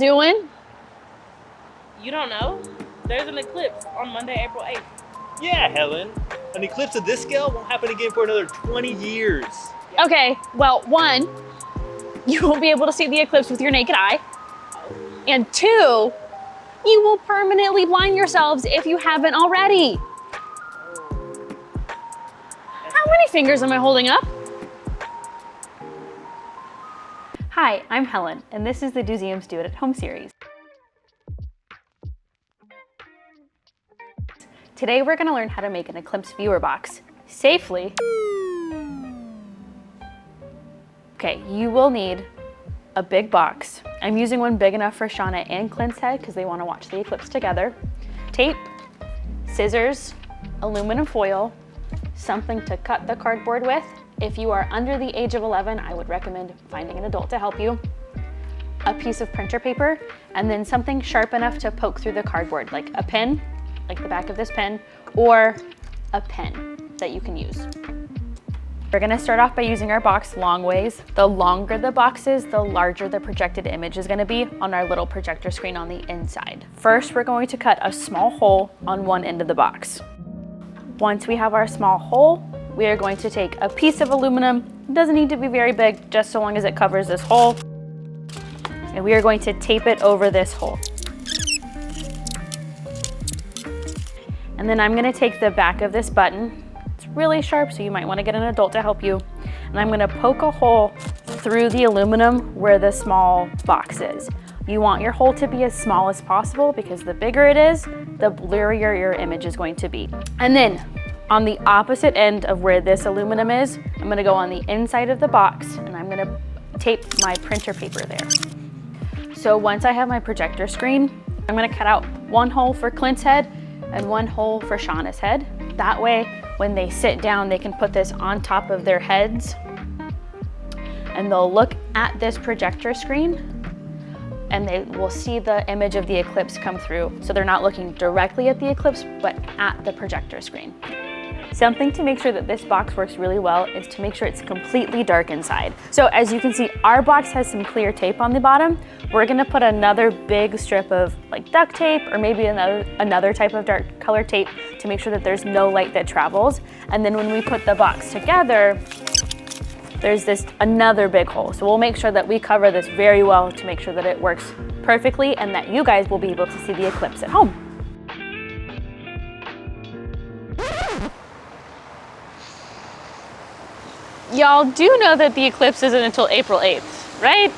doing? You don't know? There's an eclipse on Monday, April 8th. Yeah, Helen. An eclipse of this scale won't happen again for another 20 years. Okay, well, one, you won't be able to see the eclipse with your naked eye. And two, you will permanently blind yourselves if you haven't already. How many fingers am I holding up? Hi, I'm Helen, and this is the DoSeum's Do It at Home series. Today we're going to learn how to make an Eclipse viewer box safely. Okay, you will need a big box. I'm using one big enough for Shauna and Clint's head because they want to watch the eclipse together. Tape, scissors, aluminum foil, something to cut the cardboard with. If you are under the age of 11, I would recommend finding an adult to help you. A piece of printer paper, and then something sharp enough to poke through the cardboard, like a pen, like the back of this pen, or a pen that you can use. We're gonna start off by using our box long ways. The longer the box is, the larger the projected image is gonna be on our little projector screen on the inside. First, we're going to cut a small hole on one end of the box. Once we have our small hole, we are going to take a piece of aluminum. It doesn't need to be very big, just so long as it covers this hole. And we are going to tape it over this hole. And then I'm gonna take the back of this button. It's really sharp, so you might wanna get an adult to help you. And I'm gonna poke a hole through the aluminum where the small box is. You want your hole to be as small as possible because the bigger it is, the blurrier your image is going to be. And then on the opposite end of where this aluminum is, I'm gonna go on the inside of the box and I'm gonna tape my printer paper there. So once I have my projector screen, I'm gonna cut out one hole for Clint's head and one hole for Shauna's head. That way, when they sit down, they can put this on top of their heads and they'll look at this projector screen and they will see the image of the eclipse come through. So they're not looking directly at the eclipse, but at the projector screen. Something to make sure that this box works really well is to make sure it's completely dark inside. So as you can see, our box has some clear tape on the bottom. We're gonna put another big strip of like duct tape or maybe another type of dark color tape to make sure that there's no light that travels. And then when we put the box together, there's another big hole. So we'll make sure that we cover this very well to make sure that it works perfectly and that you guys will be able to see the eclipse at home. Y'all do know that the eclipse isn't until April 8th, right?